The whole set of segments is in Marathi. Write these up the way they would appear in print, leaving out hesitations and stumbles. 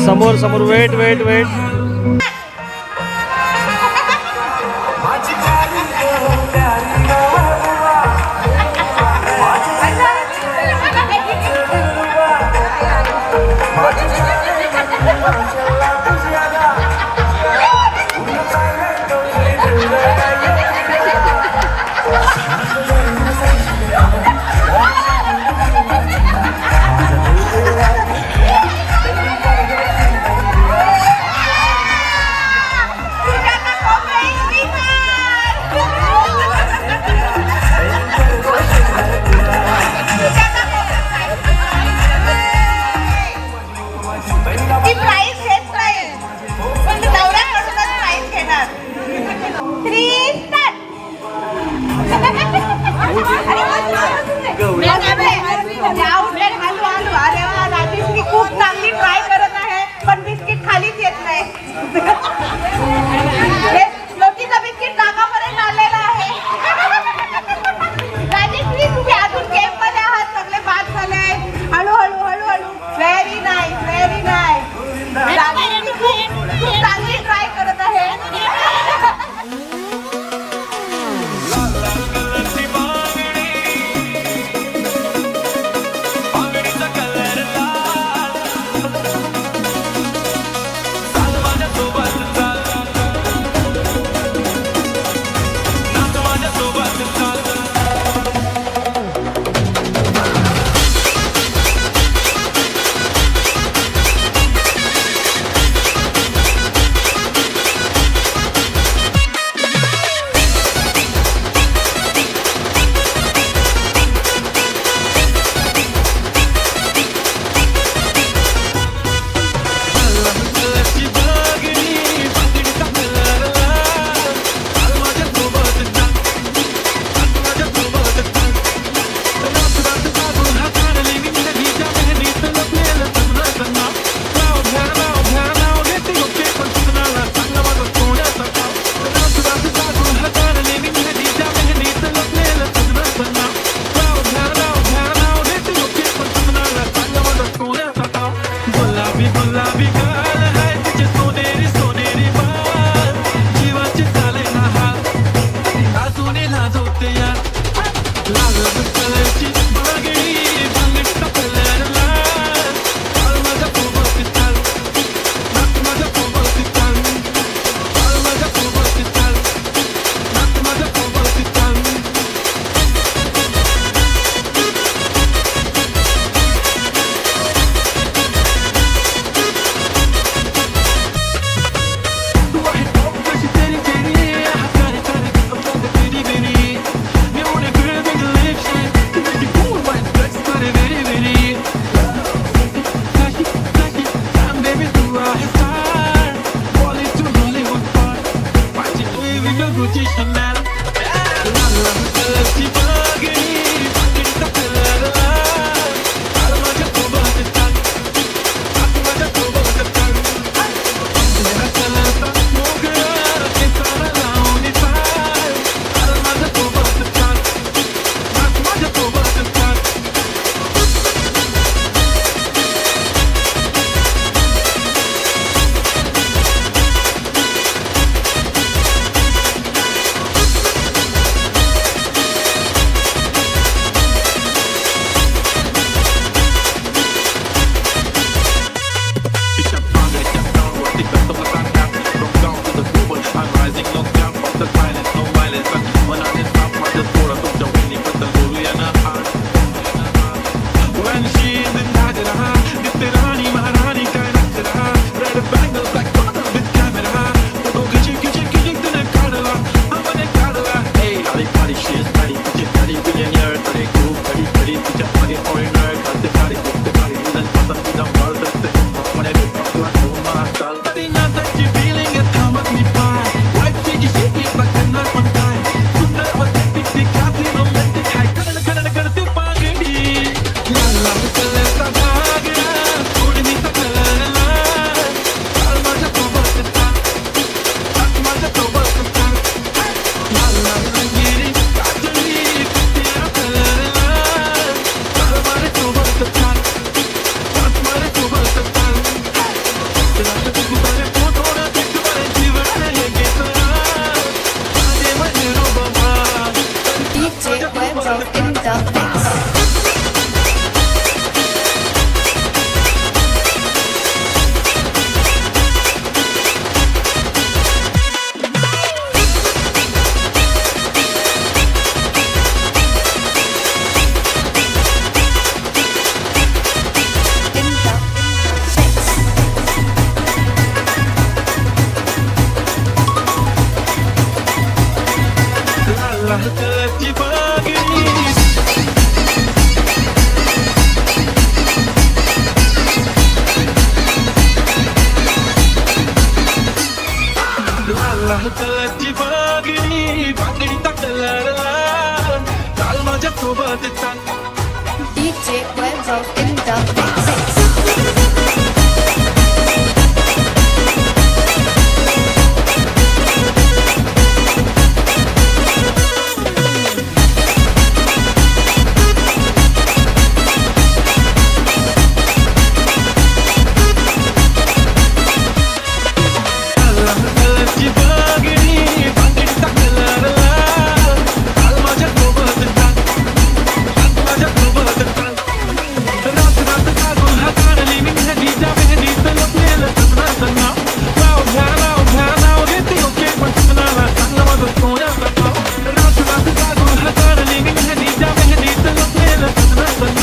समोर समोर वेट वेट वेट खूप चांगली ट्राय करत आहे पण बिस्किट खालीच येत नाही. लोकीचा बिस्किट नाकापर्यंत आलेला आहे. राजेश्री तुम्ही अजून गेम मध्ये आहात, सगळे बाद झाले आहेत. हळूहळू हळूहळू. Very nice very nice. Rajeshri खूप चांगली ट्राय करत आहे. कलरची बागडी बागडीचा कलर लाल चाल माझ्या सोबत चाल DJ Webro in the mix. कलरची बागडी बागडीचा कलर लाल चाल माझ्या सोबत चाल माझ्या सोबत चाल रात रात जागून हाताळली मी मेहंदीच्या मेहंदीत लपलेलं सजनाचं नाव नाव घेते ओके पण सजनाला चांगलं माझं सोन्याचं नाव रात रात जागून हाताळली मी मेहंदीच्या मेहंदीत लपलेलं सजनाचं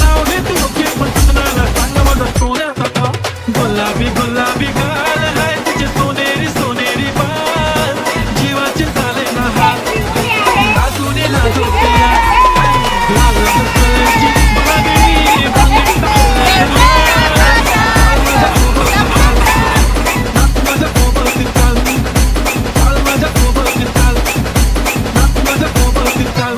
नाव घेते ओके पण सजनाला चांगलं माझं सोन्याचं नाव गुलाबी गुलाबी गाल हाय तुझे सोनेरी सोनेरी बाल जीवाचे झाले ना हाल नाचूने नाचवते लाल कलरची बागडी बागडीचा माझ्या सोबत चाल चाल माझ्या सोबत चाल माझ्या सोबत चाल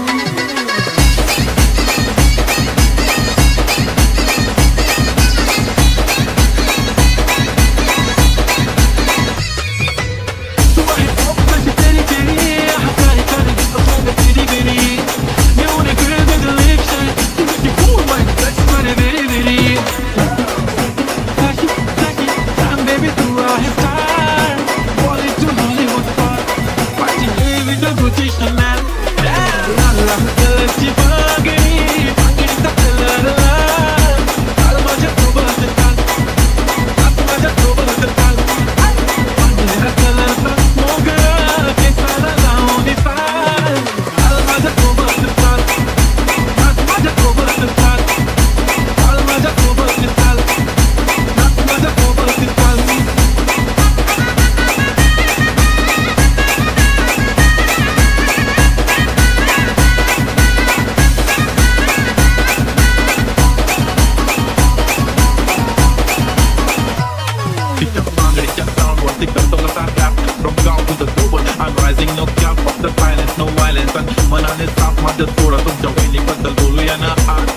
I'm rising, no cap of the silence, no violence and मनाने साफ माझ्या थोडा तुमच्या वहिनीबद्दल बोलूया ना आज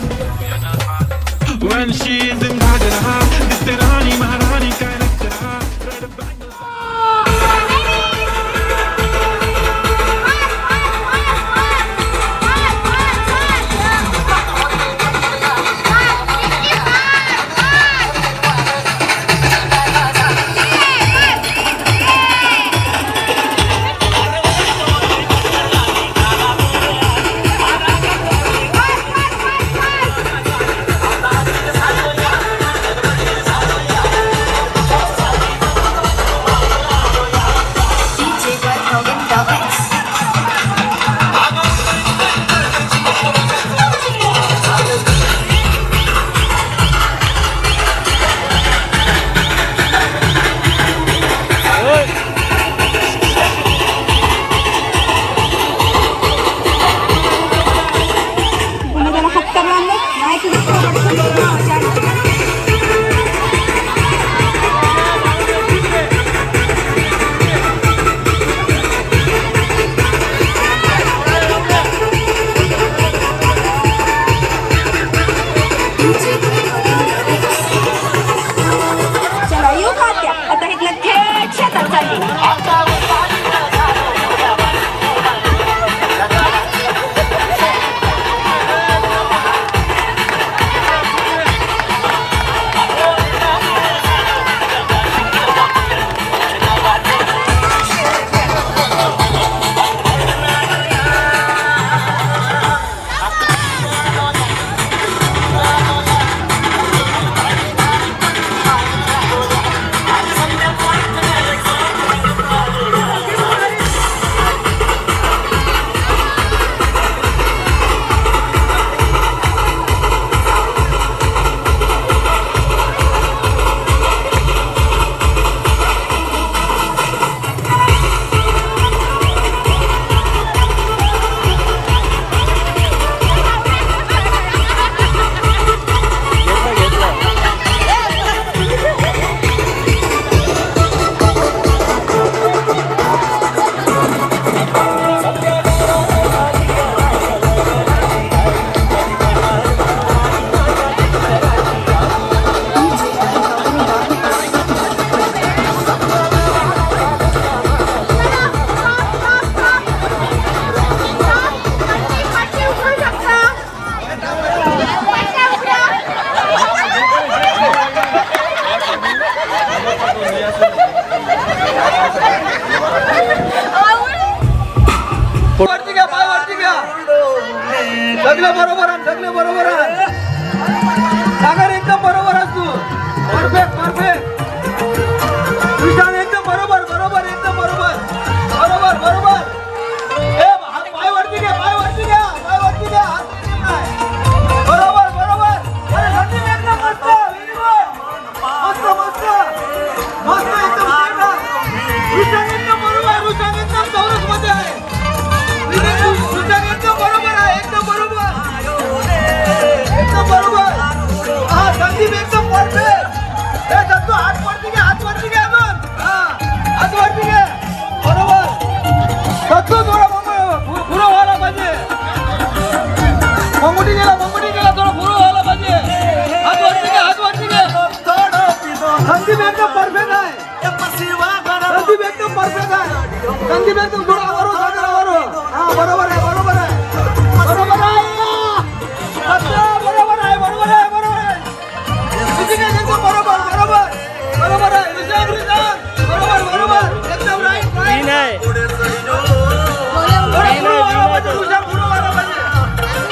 When she is in घागरा दिसते राणी महाराणी काय नखरा वरती घ्या, पाय वरती घ्या. सगळं बरोबर आहे, सगळं बरोबर आहे. सागर एकदम बरोबर आहेस तू. Perfect perfect. विशाल एकदम बरोबर बरोबर एकदम बरोबर बरोबर बरोबर. हात पाय वरती घ्या, पाय वरती घ्या, पाय वरती घ्या. हात वरती नाही. बरोबर बरोबर. अरे संदीप एकदम मस्त. Very good. मस्त मस्त मस्त एकदम straight आहे. विशाल एकदम बरोबर आहे. विशाल एकदम चौरस मध्ये आहे. विशाल एकदम बरोबर आहे. एकदम बरोबर एकदम बरोबर. हा संदीप एकदम परफेक्ट. हे संतू हात वरती घ्या, हात वरती घ्या अजून. हा हात वरती घ्या. बरोबर. संतू थोडा पुढं व्हायला पाहिजे. मंगुटी गेला थोडा पुढं व्हायला पाहिजे. हात वरती घ्या, हात वरती घ्या. संदीप एकदम परफेक्ट आहे. संदीप एकदम परफेक्ट आहे. संदीप एकदम थोडा आवारो सागर आवारो. हा बरोबर आहे बरोबर आहे बरोबर आहे. बरोबर आहे बरोबर आहे बरोबर आहे. एकदम बरोबर बरोबर बरोबर आहे. विशाल बरोबर बरोबर एकदम राईट राईट. नाही थोडा पुढं व्हायला पाहिजे. विशाल पुढं व्हायला पाहिजे.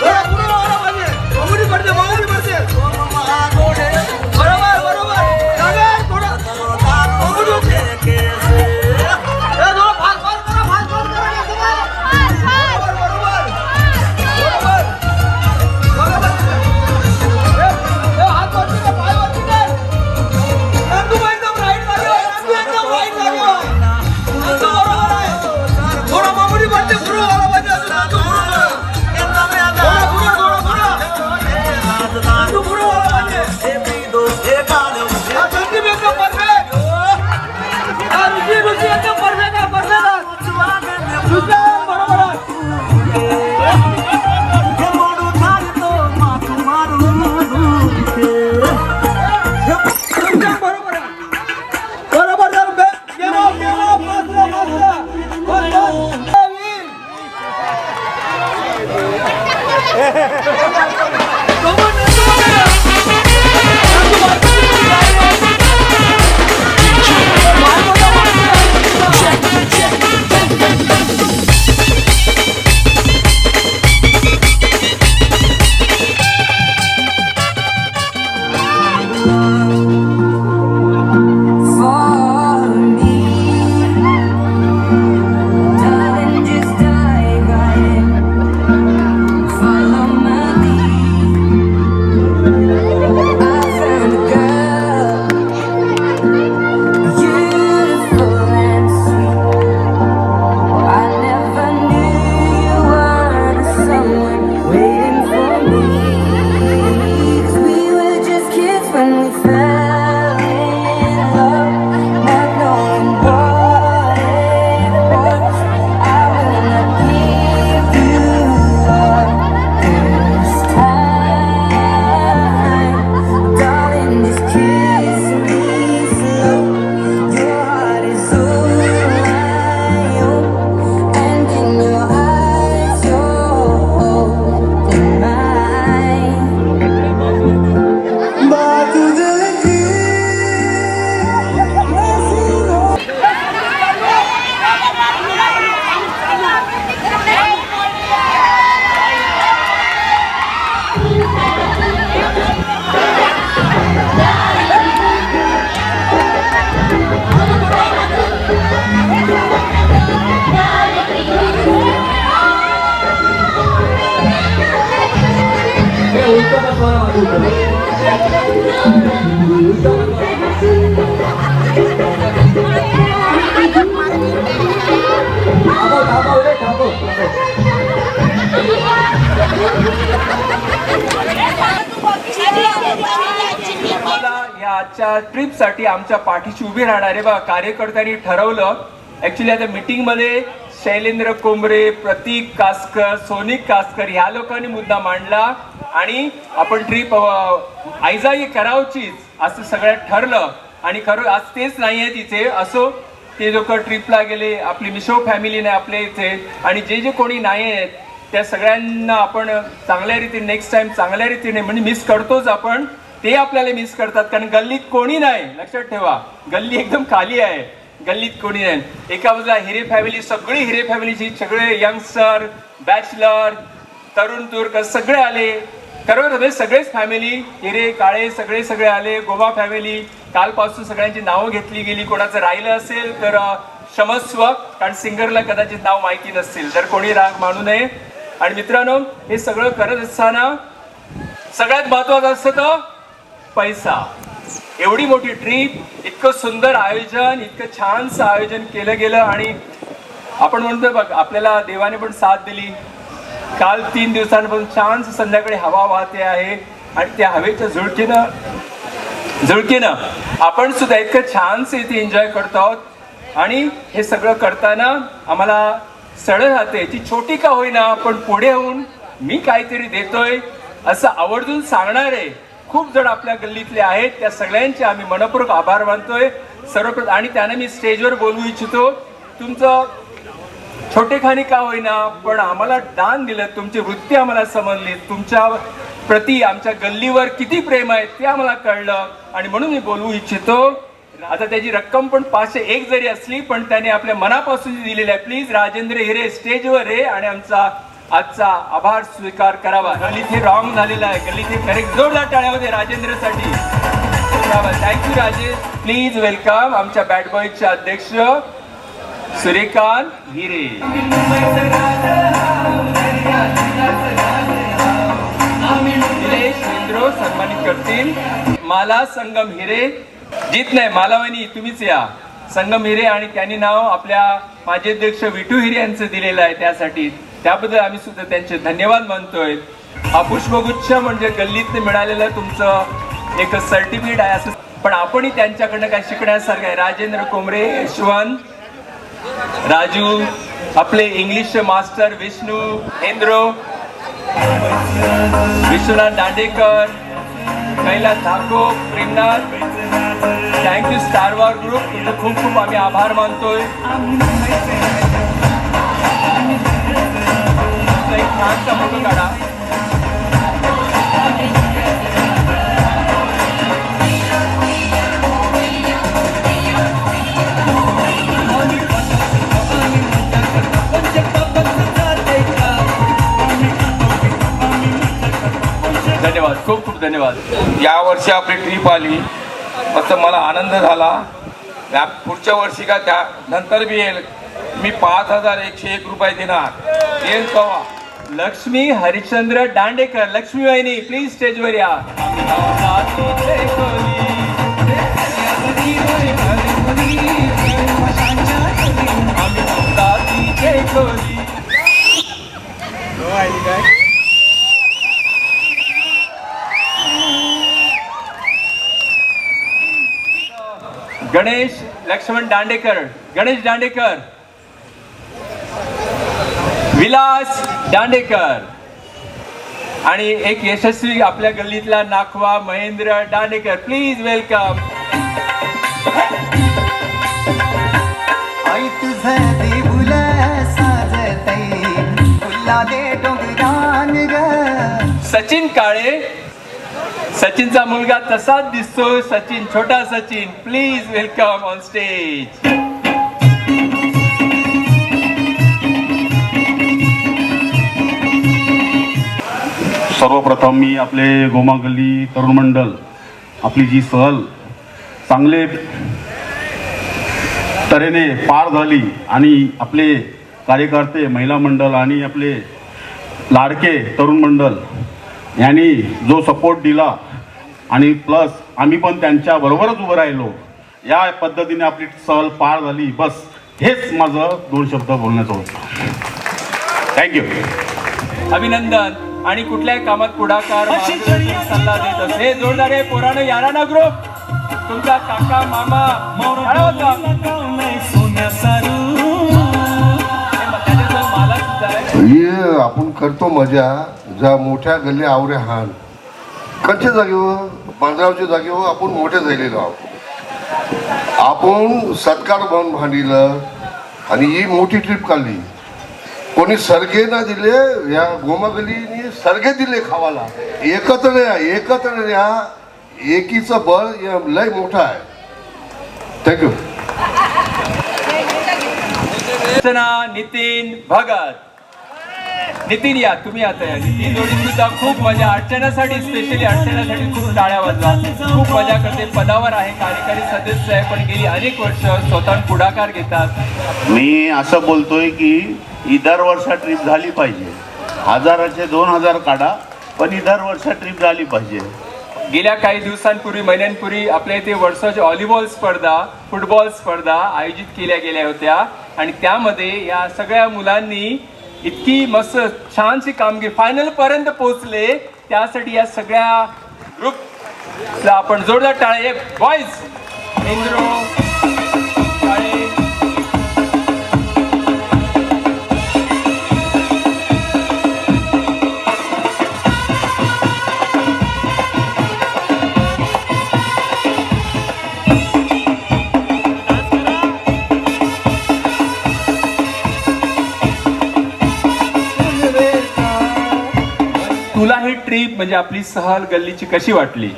थोडा पुढं व्हायला पाहिजे. मंगुटी पडते मंगुटी पडते. बरोबर बरोबर. सागर थोडा मंगुटी होते. थोडा फास्ट फास्ट करा, फास्ट फास्ट करा ना सगळं. बरोबर बरोबर बरोबर बरोबर. हात वरती घ्या, पाय वरती घ्या. नंदू एकदम राईट जागेवर. नंदू एकदम राईट जागेवर. नंदू बरोबर आहे. थोडा मंगुटी पडते पुढं व्हायला पाहिजे. अजून नंदू पुढं. थोडा पुढं थोडा पुढं. नंदू पुढं व्हायला पाहिजे. हा संदीप एकदम परफेक्ट. हा ऋषी एकदम परफेक्ट आहे परफेक्ट आहे. ऋषी बरोबर आहे. एकदम बरोबर आहे. बरोबर झालं. गेम ऑफ मस्त मस्त मस्त. Darling, just dive right in. Follow my या आजच्या ट्रिपसाठी आमच्या पाठीशी उभी राहणारे बघा कार्यकर्त्यांनी ठरवलं. ऍक्च्युली आता मीटिंग मध्ये शैलेंद्र कोंबरे, प्रतीक कासकर, सोनिक कासकर ह्या लोकांनी मुद्दा मांडला आणि आपण ट्रिप आयजाई करावचीच असं सगळ्यात ठरलं. आणि खरं आज तेच नाही आहे तिथे, असो ते लोक ट्रिपला गेले, आपली मिशो फॅमिली नाही आपल्या इथे, आणि जे जे कोणी नाही आहेत त्या सगळ्यांना आपण चांगल्या रीतीने नेक्स्ट टाइम चांगल्या रीतीने म्हणजे मिस करतोच आपण, ते आपल्याला मिस करतात, कारण गल्लीत कोणी नाही. लक्षात ठेवा, गल्ली एकदम खाली आहे, गल्लीत कोणी नाही. एका बाजूला हिरे फॅमिली, सगळी हिरे फॅमिलीची, सगळे यंगस्टर, बॅचलर, तरुण तुर्क सगळे आले. खरोखर सगळेच फॅमिली, हिरे काळे सगळे आले. गोवा फॅमिली, कालपासून सगळ्यांची नावं घेतली गेली. कोणाचं राहिलं असेल तर क्षमस्व, कारण सिंगरला कदाचित नाव माहिती नसतील, तर कोणी राग मानू नये. आणि मित्रांनो, हे सगळं करत असताना सगळ्यात महत्वाचं असतं तर पैसा. एवढी मोठी ट्रीप, इतकं सुंदर आयोजन, इतकं छानसं आयोजन केलं गेलं. आणि आपण म्हणतोय बघ, आपल्याला देवाने पण साथ दिली. काल 3 दिवसांपासून छान संध्याकाळी हवा वाहते आहे आणि त्या हवेच्या झुळकीनं आपण सुद्धा इतकं छानसे इथे एन्जॉय करतो आहोत. आणि हे सगळं करताना आम्हाला सळ राहते, ती छोटी का होईना पण पुढे होऊन मी काहीतरी देतोय असं आवर्जून सांगणारे खूप जण आपल्या गल्लीतले आहेत. त्या सगळ्यांचे आम्ही मनपूर्वक आभार मानतोय सर्वप्रथम. आणि त्यांना मी स्टेजवर बोलवू इच्छितो. तुमचं छोटेखानी का होईना पण आम्हाला दान दिलं, तुमची वृत्ती आम्हाला समजली, तुमच्या प्रति आमच्या गल्लीवर किती प्रेम आहे ते आम्हाला कळलं. आणि म्हणून मी बोलवू इच्छितो. आता त्याची रक्कम पण 501 जरी असली पण त्याने आपल्या मनापासून दिलेली आहे. प्लीज राजेंद्र हिरे स्टेजवर आहे आणि आमचा आजचा आभार स्वीकार करावा. गल्लीत हे रॉंग झालेलं आहे, गल्लीत हे करेक्ट. जोरदार टाळ्यामध्ये राजेंद्रसाठी. थँक्यू राजेश. प्लीज वेलकम आमच्या बॅड बॉयचे अध्यक्ष सूर्यकांत हिरे. निलेश मिंद्रो सन्मानित करतील. माला संगम हिरे, जीत नाही मालावणी तुम्हीच या. संगम हिरे, आणि त्यांनी नाव आपल्या माजी अध्यक्ष विठू हिरे यांचं दिलेलं आहे, त्यासाठी त्याबद्दल आम्ही सुद्धा त्यांचे धन्यवाद मानतोय. हा पुष्पगुच्छ म्हणजे गल्लीत मिळालेलं तुमचं एक सर्टिफिकेट आहे असं, पण आपणही त्यांच्याकडनं काय शिकण्यासारखं आहे. राजेंद्र कोमरे, यशवंत, राजू, आपले इंग्लिशचे master Vishnu Hendro, Vishwanath Dandekar, Kailas Dhako, Premnath. Thank you Star War group, तुमचं खूप खूप आम्ही आभार मानतोय. एक छानसा फोटो काढा. धन्यवाद, खूप खूप धन्यवाद. यावर्षी आपली ट्रीप आली, मस्त मला आनंद झाला. पुढच्या वर्षी का त्या नंतर बी येईल. मी 5101 रुपये देणार, येईल कवा. लक्ष्मी हरिश्चंद्र दांडेकर, लक्ष्मी वहिनी प्लीज स्टेजवर या. गणेश लक्ष्मण दांडेकर, गणेश दांडेकर, विलास दांडेकर, आणि एक यशस्वी आपल्या गल्लीतला नाखवा महेंद्र दांडेकर. Please welcome. आई तुझं देऊळ साजतय फुलाले डोंगरान ग. सचिन काळे, सचिनचा मुलगा तसाच दिसतो, सचिन, छोटा Sachin. Please welcome on stage. सर्वप्रथम मी आपले गोमा गल्ली तरुण मंडळ, आपली जी सहल चांगले तऱ्हेने पार झाली आणि आपले कार्यकर्ते, महिला मंडळ आणि आपले लाडके तरुण मंडळ यांनी जो सपोर्ट दिला आणि प्लस आम्ही पण त्यांच्याबरोबरच उभं राहिलो, या पद्धतीने आपली सहल पार झाली. बस हेच माझं 2 शब्द बोलण्याचं होतं. थँक्यू. अभिनंदन. आणि कुठल्याही कामात पुढाकार सल्ला देत असते. जोरदार आहे पोरानं याराना ग्रुप, तुमचा काका मामा ये आपण करतो मजा. ज्या मोठ्या गल्ली आवरे हान कंच्या जागेवर, बांद्रावच्या जागेवर आपण मोठे झालेलो आहोत. आपण सत्कार बनवून भांडिलं आणि ही मोठी ट्रिप काढली. कोणी सर्गे ना दिले, या गोमा गल्लीने सर्गे दिले खावाला. एकत्र या, एकत्र या, एकीचं बळ लय मोठं आहे. थँक्यू. अर्चना नितीन भगत. नितीन या, तुम्ही आता या. नितीन जोडी सुद्धा खूप मजा. अर्चनासाठी स्पेशली अर्चनासाठी खूप टाळ्या वाजवा. खूप मजा करते, पदावर आहे, कार्यकारी सदस्य आहे, पण गेली अनेक वर्ष स्वतः पुढाकार घेतात. मी असं बोलतोय की ही दर वर्षा ट्रिप झाली पाहिजे. 1000चे 2000 काढा, पण ही दर वर्षा ट्रिप झाली पाहिजे. गेल्या काही दिवसांपूर्वी, महिन्यांपूर्वी आपल्या इथे वर्षाची व्हॉलीबॉल स्पर्धा, फुटबॉल स्पर्धा आयोजित केल्या गेल्या होत्या आणि त्यामध्ये या सगळ्या मुलांनी इतकी मस्त छानशी कामगिरी, फायनल पर्यंत पोहोचले. त्यासाठी या सगळ्या ग्रुपला आपण जोरदार टाळे. बॉईज इंद्रो टाळे. तुला ही ट्रिप म्हणजे आपली सहल गल्लीची कशी वाटली?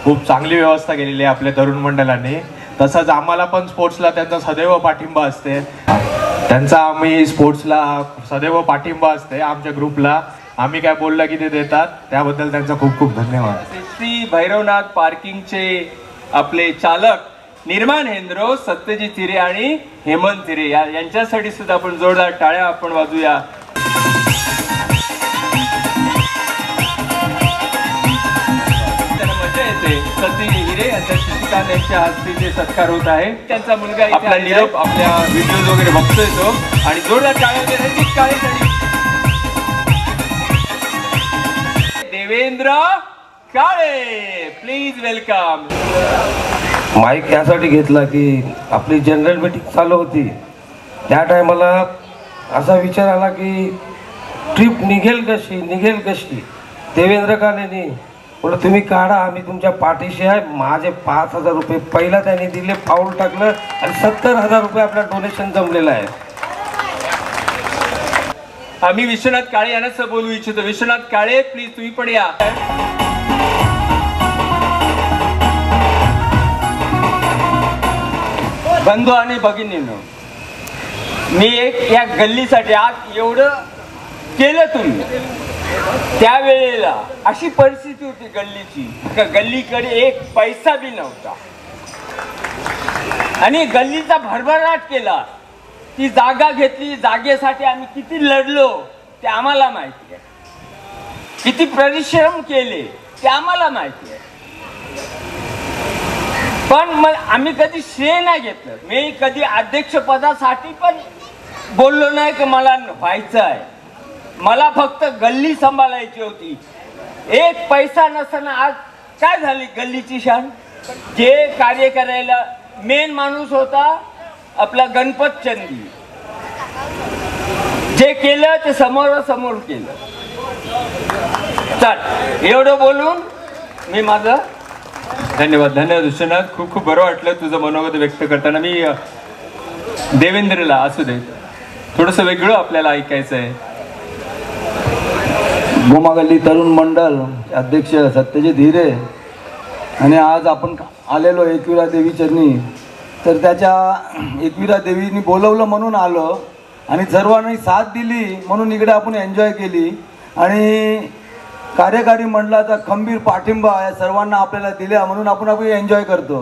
खूप चांगली व्यवस्था केलेली आहे आपल्या तरुण मंडळाने. तसंच आम्हाला पण स्पोर्ट्सला त्यांचा सदैव पाठिंबा असते. त्यांचा आम्ही स्पोर्ट्सला सदैव पाठिंबा असते. आमच्या ग्रुपला आम्ही काय बोललं की ते देतात, त्याबद्दल त्यांचा खूप खूप धन्यवाद. श्री भैरवनाथ पार्किंगचे आपले चालक निर्माण हेंद्रो, सत्यजित हिरे आणि हेमंत हिरे यांच्यासाठी सुद्धा आपण जोरदार टाळ्या आपण वाजूया. सत्यजित हिरे यांच्या शिक्षकांच्या यांच्या हस्ते जे सत्कार होत आहे. त्यांचा मुलगा आपला निरोप आपल्या व्हिडिओज वगैरे बघतोय तो, आणि जोरदार टाळ्या रणजित काळे. देवेंद्र काळे, प्लीज वेलकम. माईक यासाठी घेतला की आपली जनरल मीटिंग चालू होती, त्या टायमाला असा विचार आला की ट्रिप निघेल कशी. देवेंद्र काळेंनी बोला तुम्ही काढा, आम्ही तुमच्या पाठीशी आहे. माझे 5000 रुपये पहिला त्यांनी दिले, पाऊल टाकलं आणि 70,000 रुपये आपल्या डोनेशन जमलेलं आहे. आम्ही विश्वनाथ काळे यांनाच बोलू इच्छितो. विश्वनाथ काळे, प्लीज तुम्ही पण या. बंधू आणि भगिनींनो, मी एक या गल्लीसाठी आज एवढं केलं तुम्ही. त्यावेळेला अशी परिस्थिती होती गल्लीची, गल्लीकडे एक पैसा बी नव्हता आणि गल्लीचा भरभराट केला. ती जागा घेतली, जागेसाठी आम्ही किती लढलो ते आम्हाला माहिती आहे, किती परिश्रम केले ते आम्हाला माहिती आहे. पण मग आम्ही कधी श्रेय नाही घेतलं. मी कधी अध्यक्षपदासाठी पण बोललो नाही की मला व्हायचं आहे. मला फक्त गल्ली सांभाळायची होती. एक पैसा नसताना आज काय झाली गल्लीची शान. जे कार्य करायला मेन माणूस होता आपला गणपत चंदी, जे केलं ते समोरासमोर केलं. चल, एवढं बोलून मी माझं धन्यवाद. विश्वनाथ, खूप खूप बरं वाटलं तुझं मनोगत व्यक्त करताना. मी देवेंद्रला असू दे, थोडंसं वेगळं आपल्याला ऐकायचं आहे. गोमागल्ली तरुण मंडळ अध्यक्ष सत्यजित हिरे, आणि आज आपण आलेलो एकविरा देवी चरणी. तर त्याच्या एकविरा देवीनी बोलवलं म्हणून आलो आणि सर्वांनी साथ दिली म्हणून इकडे आपण एन्जॉय केली. आणि कार्यकारी मंडळाचा खंबीर पाठिंबा या सर्वांना आपल्याला दिला म्हणून आपण एन्जॉय करतो.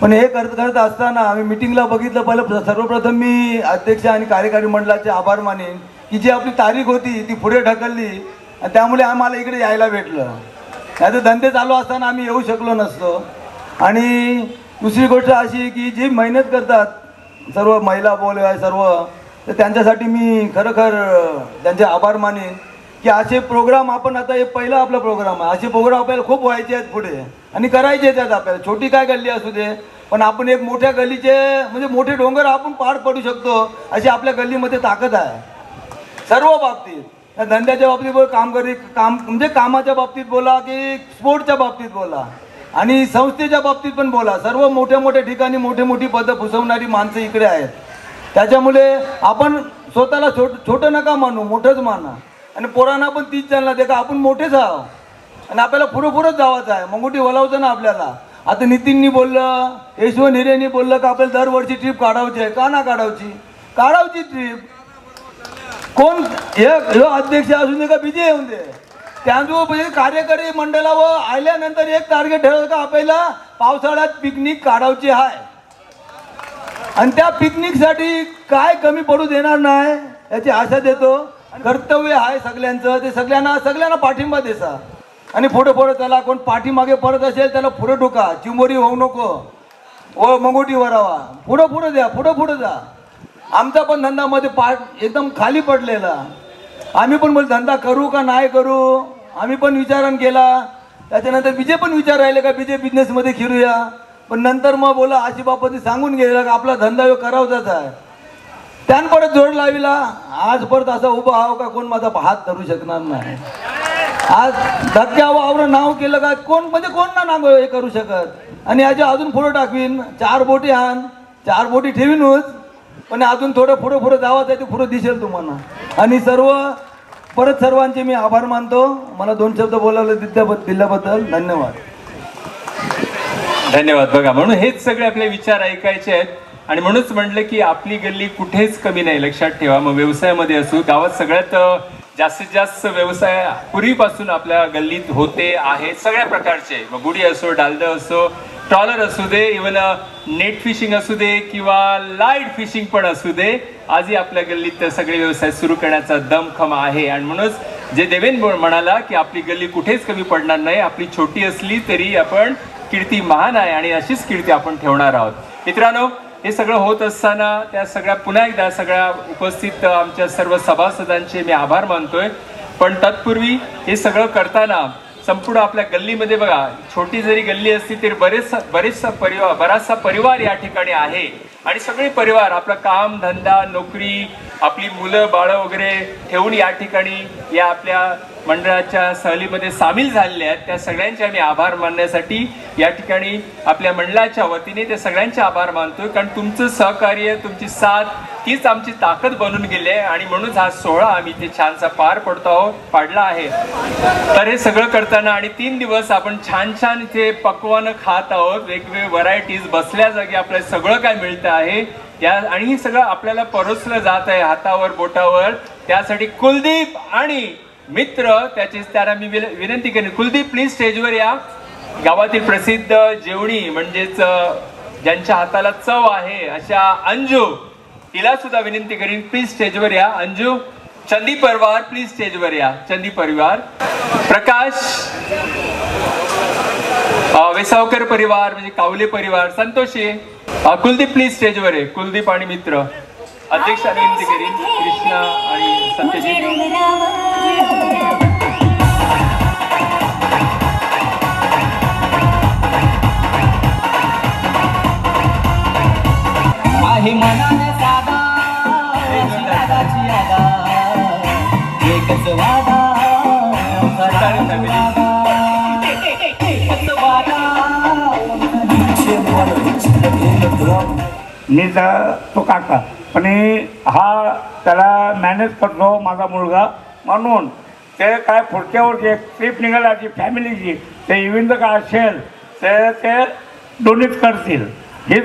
पण हे करत असताना आम्ही मिटिंगला बघितलं, पहिलं सर्वप्रथम मी अध्यक्ष आणि कार्यकारी मंडळाचे आभार मानेन की जी आपली तारीख होती ती पुढे ढकलली आणि त्यामुळे आम्हाला इकडे यायला भेटलं. नाही तर धंदे चालू असताना आम्ही येऊ शकलो नसतो. आणि दुसरी गोष्ट अशी की जी मेहनत करतात सर्व महिला बोल सर्व, तर त्यांच्यासाठी मी खरोखर त्यांचे आभार मानेन की असे प्रोग्राम आपण आता हे पहिला आपला प्रोग्राम आहे. असे प्रोग्राम आपल्याला खूप व्हायचे आहेत पुढे आणि करायचे आहेत आपल्याला. छोटी काय गल्ली असू दे, पण आपण एक मोठ्या गल्लीचे म्हणजे मोठे डोंगर आपण पार पडू शकतो अशी आपल्या गल्लीमध्ये ताकद आहे सर्व बाबतीत. या धंद्याच्या बाबतीत बोला, काम म्हणजे कामाच्या बाबतीत बोला की स्पोर्टच्या बाबतीत बोला आणि संस्थेच्या बाबतीत पण बोला. सर्व मोठ्या मोठ्या ठिकाणी मोठी पदं फुसवणारी माणसं इकडे आहेत. त्याच्यामुळे आपण स्वतःला छोटं नका मानू, मोठंच माना. आणि पोरांना पण तीच चालना दे का आपण मोठेच आहोत. आणि आपल्याला पुढं जावायचं आहे. मंगुटी वलावचं ना आपल्याला. आता नितीननी बोललं, यशवंत हिरेनी बोललं का आपल्याला दरवर्षी ट्रिप काढायची आहे. का ना काढावची ट्रिप. कोण हे अध्यक्ष असून दे का बीजे येऊन दे, त्यांचं कार्यकारी मंडळावर आल्यानंतर एक टार्गेट ठरवलं का आपल्याला पावसाळ्यात पिकनिक काढायची आहे. आणि त्या पिकनिकसाठी काय कमी पडू देणार नाही याची आशा देतो. कर्तव्य आहे सगळ्यांचं, ते सगळ्यांना पाठिंबा देसा. आणि पुढे त्याला कोण पाठीमागे परत असेल त्याला पुढे ठोका. चिंबोरी होऊ नको, ओ मंगोटी वरावा. पुढं द्या, पुढं जा. आमचा पण धंदामध्ये एकदम खाली पडलेला. आम्ही पण बोल धंदा करू का नाही करू, आम्ही पण विचारण केला. त्याच्यानंतर बीजे पण विचार राहिले का बीजे बिझनेसमध्ये फिरूया. पण नंतर मग बोला आशी बापाची सांगून गेला का आपला धंदा ह्यो करावचाच आहे. त्यान परत जोड लाविला. आज परत असा उभा आहो का कोण माझा हात धरू शकणार नाही. आज धक्क्यावर आवरं नाव केलं का कोण ना नाव हे करू शकत. आणि याच्या अजून पुढं टाकवीन, 4 बोटी आण, 4 बोटी ठेवीनच. पण अजून थोडं पुढं जावं आहे ते पुढं दिसेल तुम्हाला. आणि सर्वांचे मी आभार मानतो. मला 2 शब्द बोलायला दिल्याबद्दल धन्यवाद. धन्यवाद. बघा, म्हणून हेच सगळे आपले विचार ऐकायचे आहेत. आणि म्हणूनच म्हटलं की आपली गल्ली कुठेच कमी नाही. लक्षात ठेवा, मग व्यवसायामध्ये असो, गावात सगळ्यात जास्तीत जास्त व्यवसाय पूर्वीपासून आपल्या गल्लीत होते आहे. सगळ्या प्रकारचे, मग गुढी असो, डालड असो, ट्रॉलर असू दे, इव्हन नेट फिशिंग असू दे किंवा लाईट फिशिंग पण असू दे, आजही आपल्या गल्लीत सगळे व्यवसाय सुरू करण्याचा दमखम आहे. आणि म्हणूनच जे देवेन म्हणाला की आपली गल्ली कुठेच कमी पडणार नाही. आपली छोटी असली तरी आपण कीर्ती महान आहे आणि अशीच कीर्ती आपण ठेवणार आहोत. मित्रांनो, हे सगळं होत असताना त्या सगळ्या पुन्हा एकदा सगळ्या उपस्थित आमच्या सर्व सभासदांचे मी आभार मानतोय. पण तत्पूर्वी हे सगळं करताना संपूर्ण आपल्या गल्लीमध्ये बघा, छोटी जरी गल्ली असली तरी बराचसा परिवार या ठिकाणी आहे. आणि सगळे परिवार आपलं काम धंदा नोकरी आपली मुलं बाळं वगैरे ठेवून या ठिकाणी या आपल्या मंडळाच्या सहलीमध्ये सामील झालेले आहेत. त्या सगळ्यांचे आम्ही आभार मानण्यासाठी या ठिकाणी आपल्या मंडळाच्या वतीने ते सगळ्यांचे आभार मानतोय. कारण तुमचं सहकार्य, तुमची साथ तीच आमची ताकद बनून गेली आहे. आणि म्हणूनच हा सोहळा आम्ही ते छानसा पाडला आहे. तर हे सगळं करताना आणि 3 दिवस आपण छान इथे पक्वानं खात आहोत. वेगवेगळे व्हरायटीज, बसल्या जागी आपल्याला सगळं काय मिळतं आहे या. आणि हे सगळं आपल्याला परोसलं जात आहे हातावर बोटावर. त्यासाठी कुलदीप आणि मित्र त्यांना मी विनंती करेन, कुलदीप प्लीज स्टेजवर या. गावातील प्रसिद्ध जेवणी म्हणजेच ज्यांच्या हाताला चव आहे अशा अंजू, तिला सुद्धा विनंती करीन प्लीज स्टेजवर या. अंजू. चंदी परिवार प्लीज स्टेजवर या. चंदी परिवार. प्रकाश वेसावकर परिवार म्हणजे कावले परिवार. संतोषी. कुलदीप प्लीज स्टेजवर आहे. कुलदीप आणि मित्र. अध्यक्षाने विनंती करीन कृष्णा आणि सत्यजित. आहे मनाने साधा दादाची यादा एकच वादा मी तो काका पण हा त्याला मॅनेज करतो माझा मुलगा. म्हणून ते काय पुढच्या वर्षी एक ट्रिप निघाल्याची फॅमिलीची ते इव्हेंट काय असेल ते डोनेट करतील. हे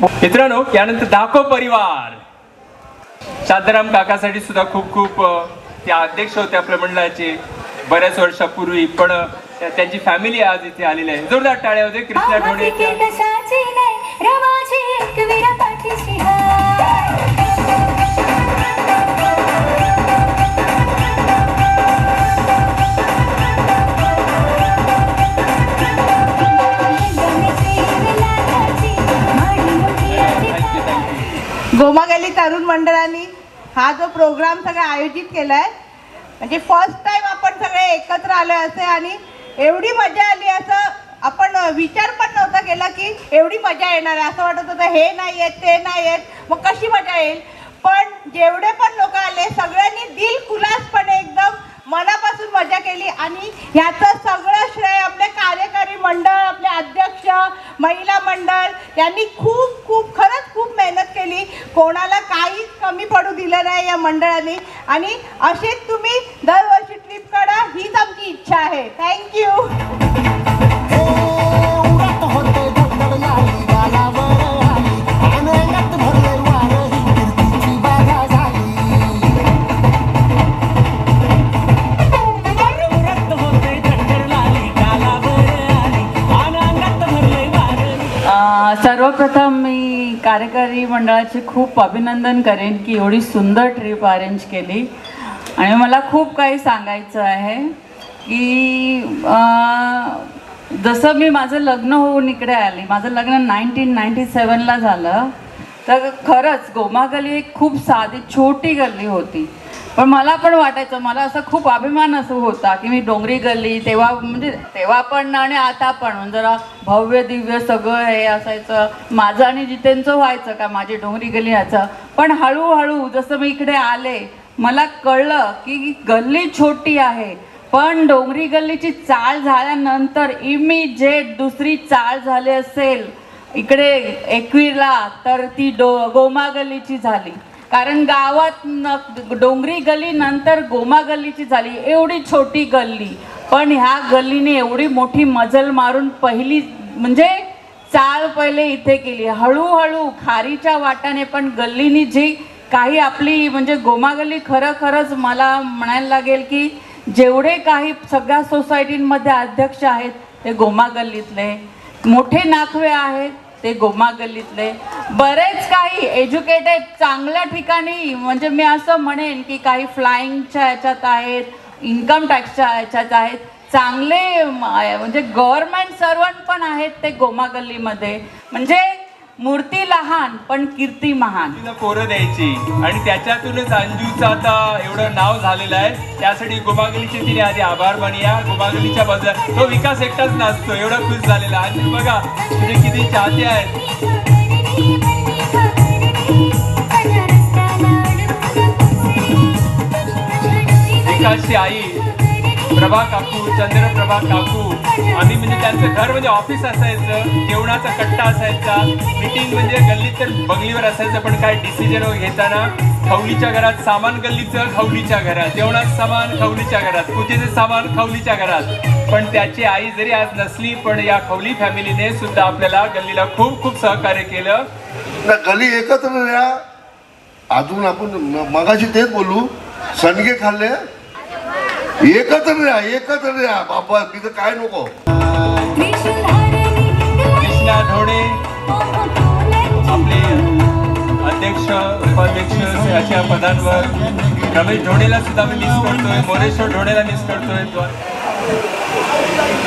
मित्रांनो, यानंतर दाखव परिवार. शांताराम काकासाठी सुद्धा खूप त्या अध्यक्ष होते आपल्या मंडळाचे बऱ्याच वर्षापूर्वी. पण त्यांची फॅमिली आज इथे आलेली आहे. जोरदार टाळ्या होते. कृष्णा ढोणे. गोमा गल्ली तरुण मंडळाने हा जो प्रोग्राम सगळा आयोजित केलाय, म्हणजे फर्स्ट टाइम आपण सगळे एकत्र आले असे आणि एवढी मजा आली असं आपण विचार पण नव्हता केला की एवढी मजा येणार आहे. असं वाटत होतं हे नाही येत ते नाही येत, मग कशी मजा येईल. पण जेवढे पण लोक आले सगळ्यांनी दिलखुलासपणे एकदम मनापासून मजा केली. आणि ह्याचं सगळं श्रेय आपले कार्यकारी मंडळ, आपले अध्यक्ष, महिला मंडळ यांनी खरंच खूप मेहनत केली. कोणाला काहीच कमी पडू दिलं नाही या मंडळाने. आणि असेच तुम्ही दरवर्षी ट्रिप काढा, हीच आमची इच्छा आहे. थँक्यू. सर्वप्रथम मी कार्यकारी मंडळाचे खूप अभिनंदन करेन की एवढी सुंदर ट्रिप अरेंज केली. आणि मला खूप काही सांगायचं आहे की जसं मी माझं लग्न होऊन इकडे आली, माझं लग्न 1997ला झालं, तर खरंच गोमा गल्ली एक खूप साधी छोटी गल्ली होती. पण मला पण वाटायचं, मला असं खूप अभिमान असं होता की मी डोंगरी गल्ली तेव्हा म्हणजे तेव्हा पण आणि आता पण जरा भव्य दिव्य सगळं हे असायचं. माझं आणि जितेंचं व्हायचं का माझी डोंगरी गल्ली ह्याचं. पण हळूहळू जसं मी इकडे आले मला कळलं की गल्ली छोटी आहे, पण डोंगरी गल्लीची चाळ झाल्यानंतर इमिजिएट दुसरी चाळ झाली असेल इकडे एकवीरला तर ती गोमा गल्लीची झाली. कारण गावात डोंगरी गल्ली नंतर गोमा गल्लीची झाली, एवढी छोटी गल्ली. पण ह्या गल्लीने एवढी मोठी मजल मारून पहिली म्हणजे चाळ पहिले इथे केली. हळूहळू खारीच्या वाटाने पण गल्लीनी जी काही आपली म्हणजे गोमा गल्ली खरंच मला म्हणायला लागेल की जेवढे काही सगळ्या सोसायटींमध्ये अध्यक्ष आहेत ते गोमा गल्लीतले, मोठे नाखवे आहेत ते गोमा गल्लीतले, बरेच काही एज्युकेटेड चांगल्या ठिकाणी म्हणजे मी असं म्हणेन की काही फ्लाईंगच्या ह्याच्यात आहेत, इन्कम टॅक्सच्या ह्याच्यात आहेत, चांगले म्हणजे गव्हर्नमेंट सर्वंट पण आहेत ते गोमा गल्लीमध्ये. म्हणजे मूर्ती लहान पण कीर्ती महान. पोरं द्यायची आणि त्याच्यातूनच अंजूचं आता एवढं नाव झालेलं आहे. त्यासाठी गोमागलीचे तिने आधी आभार मानूया. गोमागलीच्या बाजूला तो विकास एकटाच नाचतो, एवढा खुश झालेला. अंजू बघा तुझे किती चाहते आहेत. विकासची आई प्रभा काकू, चंद्रप्रभा काकू, आम्ही म्हणजे त्यांचं घर म्हणजे ऑफिस असायचं, जेवणाचा कट्टा असायचा, मीटिंग म्हणजे गल्लीत तर बंगलीवर असायचं. पण काय डिसिजन घेताना खवलीच्या घरात सामान गल्लीचं, खवलीच्या घरात जेवणाचं सामान, खवलीच्या घरात पूजेचं सामान, खवलीच्या घरात. पण त्याची आई जरी आज नसली पण या खवली फॅमिलीने सुद्धा आपल्याला गल्लीला खूप खूप सहकार्य केलं. गल्ली एकत्र राहा. अजून आपण मगाशी तेच बोलू, सणगे खाल्ले एकत्र राहा बाबा, तिथं काय नको. कृष्णा ढोणे आपले अध्यक्ष उपाध्यक्ष अशा पदांवर, रमेश ढोणेला सुद्धा मी मिस करतोय, मोरेश्वर ढोणेला मिस करतोय.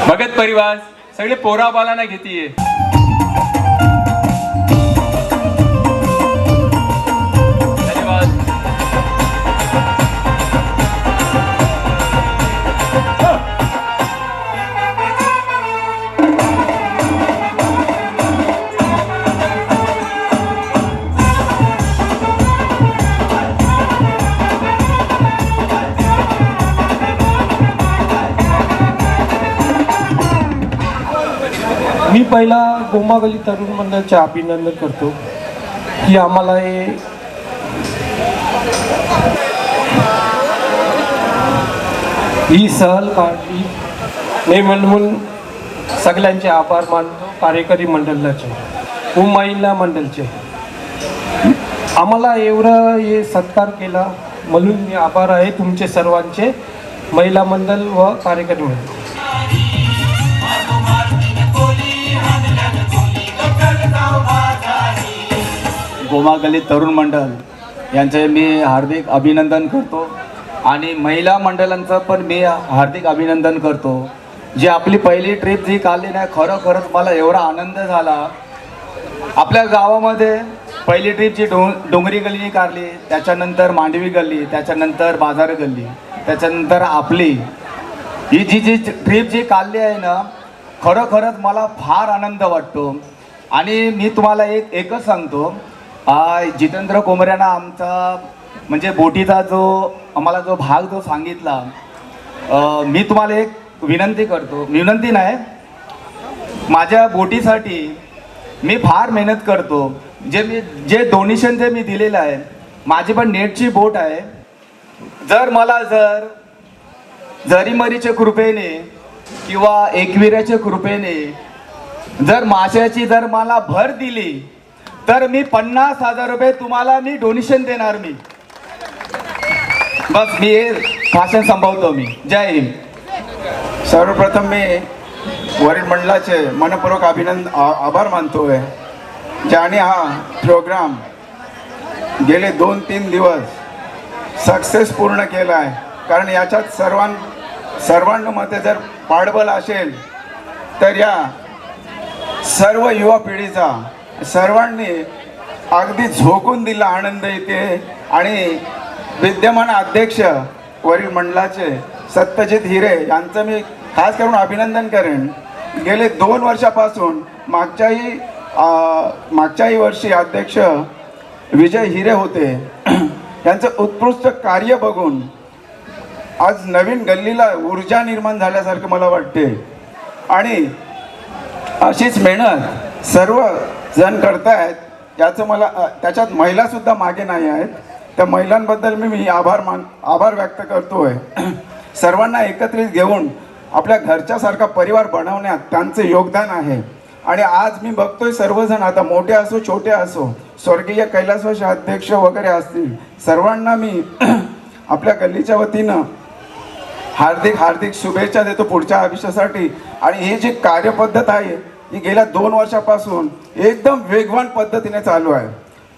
भगत परिवार सगळे पोरा बालांना घेतीये. धन्यवाद. मी पहिला गोमा गल्ली तरुण मंडळाचे अभिनंदन करतो की आम्हाला ही सहल काढली. मी म्हणून सगळ्यांचे आभार मानतो. कार्यकारी मंडळाचे, महिला मंडळचे आम्हाला एवढं हे सत्कार केला म्हणून मी आभार आहे तुमचे सर्वांचे, महिला मंडळ व कार्यकारी मंडळ. गोमा गल्ली तरुण मंडळ यांचे मी हार्दिक अभिनंदन करतो आणि महिला मंडळांचं पण मी हार्दिक अभिनंदन करतो. जी आपली पहिली ट्रिप जी काढली नाही, खरोखरच मला एवढा आनंद झाला. आपल्या गावामध्ये पहिली ट्रिप जी डोंगरी गल्ली काढली, त्याच्यानंतर मांडवी गल्ली, त्याच्यानंतर बाजार गल्ली, त्याच्यानंतर आपली ही जी ट्रिप जी काढली आहे ना, खरोखरच मला फार आनंद वाटतो. आणि मी तुम्हाला एकच सांगतो, जितेंद्र कोमऱ्यानं आमचा म्हणजे बोटीचा आम्हाला जो भाग सांगितला, मी तुम्हाला एक विनंती करतो, विनंती नाही, माझ्या बोटीसाठी मी फार मेहनत करतो. जे डोनेशन मी दिलेलं आहे, माझी पण नेटची बोट आहे. जर जरीमरीच्या कृपेने किंवा एकविऱ्याच्या कृपेने जर माशाची जर मला भर दिली तर मी 50,000 रुपये तुम्हाला मी डोनेशन देणार. मी बस मी हे भाषण संपवतो. मी जय हिंद. सर्वप्रथम मी वरील मंडळाचे मनपूर्वक आभार मानतोय ज्याने हा प्रोग्राम गेले 2-3 दिवस सक्सेस पूर्ण केला आहे. कारण याच्यात सर्वांमध्ये जर पाठबळ असेल तर या सर्व युवा पिढीचा सर्वांनी अगदी झोकून दिला आनंद येते. आणि विद्यमान अध्यक्ष वरील मंडळाचे सत्यजित हिरे यांचं मी खास करून अभिनंदन करेन. गेले 2 वर्षापासून मागच्याही वर्षी अध्यक्ष विजय हिरे होते. यांचं उत्कृष्ट कार्य बघून आज नवीन गल्लीला ऊर्जा निर्माण झाल्यासारखं मला वाटते. आणि अशीच मेहनत सर्व जण करतायत याचं मला त्याच्यात महिलासुद्धा मागे नाही आहेत. त्या महिलांबद्दल मी आभार व्यक्त करतोय. सर्वांना एकत्रित घेऊन आपल्या घरच्यासारखा परिवार बनवण्यात त्यांचं योगदान आहे. आणि आज मी बघतोय सर्वजण आता मोठे असो छोटे असो स्वर्गीय कैलासवासी अध्यक्ष वगैरे असतील सर्वांना मी आपल्या गल्लीच्या वतीनं हार्दिक शुभेच्छा देतो पुढच्या आयुष्यासाठी. आणि ही जी कार्यपद्धत आहे ही गेल्या 2 वर्षापासून एकदम वेगवान पद्धतीने चालू आहे.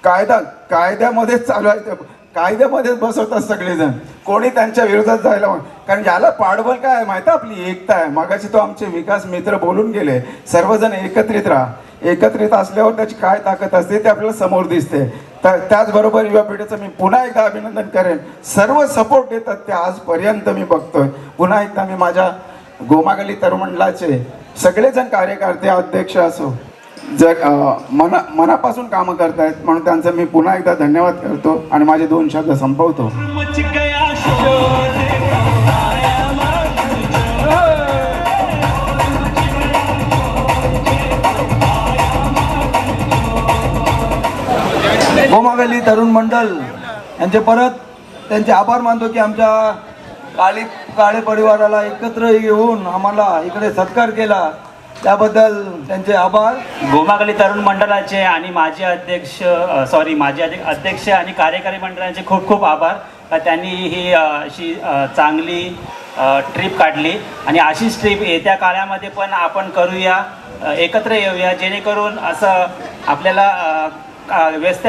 कायद्यामध्येच चालू आहे. कायद्यामध्येच बसवतात सगळेजण. कोणी त्यांच्या विरोधात जायला कारण याला पाठबळ काय आहे माहिती आहे? आपली एकता आहे. मागाशी तो आमचे विकास मित्र बोलून गेले. सर्वजण एकत्रित राहा. एकत्रित असल्यावर त्याची काय ताकद असते ते आपल्याला समोर दिसते. तर त्याचबरोबर युवा पिढीचं मी पुन्हा एकदा अभिनंदन करेन. सर्व सपोर्ट देतात ते आजपर्यंत मी बघतोय. पुन्हा एकदा मी माझ्या गोमागली तरुण मंडळाचे सगळेजण कार्यकर्ते अध्यक्ष असो जर मनापासून कामं करतायत म्हणून त्यांचं मी पुन्हा एकदा धन्यवाद करतो आणि माझे 2 शब्द संपवतो. गोमागली तरुण मंडळ यांचे परत त्यांचे आभार मानतो की आमच्या काळे परिवाराला एकत्र येऊन आम्हाला इकडे सत्कार केला त्याबद्दल त्यांचे आभार. गोमागली तरुण मंडळाचे आणि माजी अध्यक्ष आणि कार्यकारी मंडळाचे खूप खूप आभार. त्यांनी ही अशी चांगली ट्रिप काढली आणि अशीच ट्रिप येत्या काळामध्ये पण आपण करूया, एकत्र येऊया जेणेकरून असं आपल्याला व्यस्त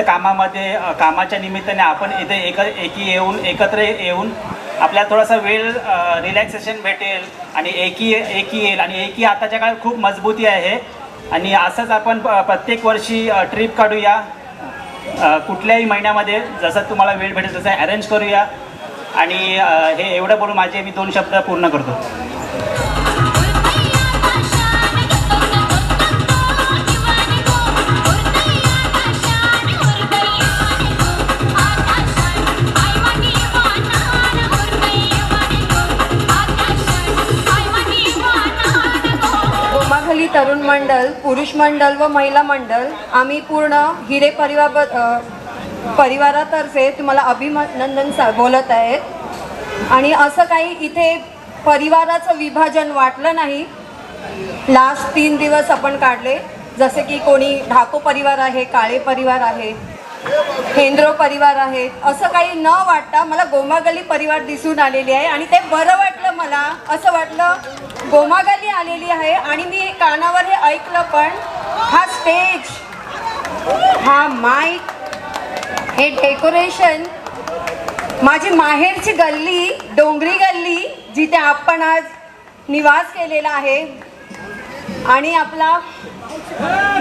कामाच्या निमित्ताने आपण इथे एकत्र येऊन आपल्याला थोडासा वेळ रिलॅक्सेशन भेटेल आणि एकी येईल. आणि एकी आताच्या काळात खूप मजबूती आहे. आणि असंच आपण प्रत्येक वर्षी ट्रिप काढूया. कुठल्याही महिन्यामध्ये जसं तुम्हाला वेळ भेटेल तसं अरेंज करूया. आणि हे एवढं बोलून माझे मी 2 शब्द पूर्ण करतो. गोमागली तरुण मंडळ, पुरुष मंडळ व महिला मंडळ आम्ही पूर्ण हिरे परिवारातर्फे तुम्हाला अभिनंदन बोलत आहेत. आणि असं काही इथे परिवाराचं विभाजन वाटलं नाही. लास्ट 3 दिवस आपण काढले जसे की कोणी ढाको परिवार आहे, काळे परिवार आहे, हेंद्रो परिवार आहे, असं काही न वाटता मला गोमागली परिवार दिसून आलेली आहे. आणि ते बरं वाटलं. मला असं वाटलं गोमागली आलेली आहे. आणि मी कानावर हे ऐकलं पण हा स्टेज, हा माईक, हे डेकोरेशन, माझी माहेरची गल्ली, डोंगरी गल्ली जिथे आपण आज निवास केलेला आहे. आणि आपला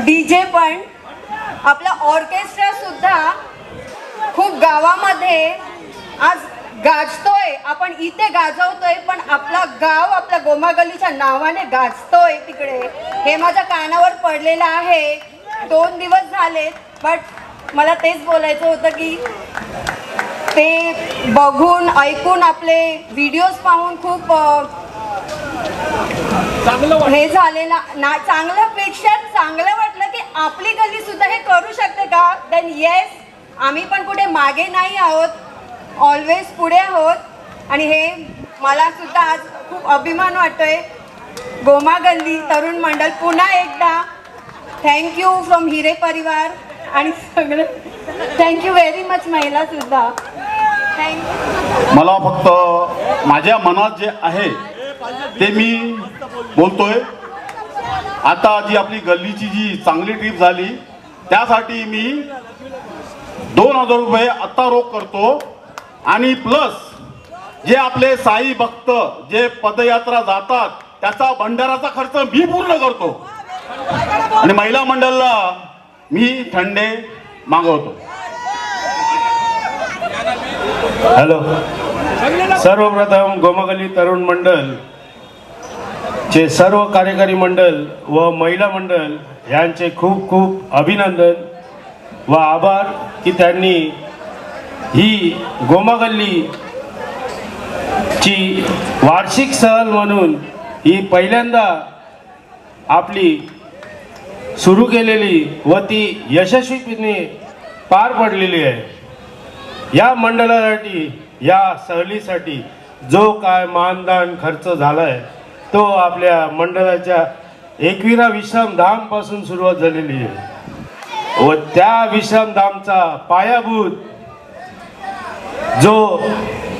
DJ पण, आपला ऑर्केस्ट्रा सुद्धा खूप गावामध्ये आज गाजतोय. आपण इथे गाजवतोय पण आपला गाव आपल्या गोमागलीच्या नावाने गाजतोय तिकडे. हे माझ्या कानावर पडलेलं आहे. 2 दिवस झालेत. बट मला तेच बोलायचं होतं की ते बघून ऐकून आपले व्हिडिओज पाहून खूप हे झालेलं ना. चांगल्यापेक्षा चांगलं वाटलं की आपली गल्ली सुद्धा हे करू शकते का. देन येस, आम्ही पण कुठे मागे नाही आहोत, ऑलवेज पुढे आहोत. आणि हे मला सुद्धा आज खूप अभिमान वाटतोय. गोमा गल्ली तरुण मंडळ पुन्हा एकदा थँक्यू फ्रॉम हिरे परिवार आणि सगळं थँक्यू व्हेरी मच महिला सुद्धा थँक्यू. मला फक्त माझ्या मनात जे आहे ते मी बोलतोय. आता जी आपली गल्लीची जी चांगली ट्रिप झाली त्यासाठी मी 2,000 रुपये आत्ता रोख करतो आणि प्लस जे आपले साई भक्त जे पदयात्रा जातात त्याचा भंडाराचा खर्च मी पूर्ण करतो आणि महिला मंडळाला मी थंडे मागवतो. हॅलो, सर्वप्रथम गोमागल्ली तरुण मंडळ चे सर्व कार्यकारी मंडळ व महिला मंडळ यांचे खूप खूप अभिनंदन व आभार की त्यांनी ही गोमागल्ली ची वार्षिक सहल म्हणून ही पहिल्यांदा आपली सुरू केलेली व ती यशस्वीपणे पार पडलेली आहे. या मंडळासाठी या सहलीसाठी जो काय मानधन खर्च झाला आहे तो आपल्या मंडळाच्या 21व्या विश्रामधामपासून सुरुवात झालेली आहे व त्या विश्रामधामचा पायाभूत जो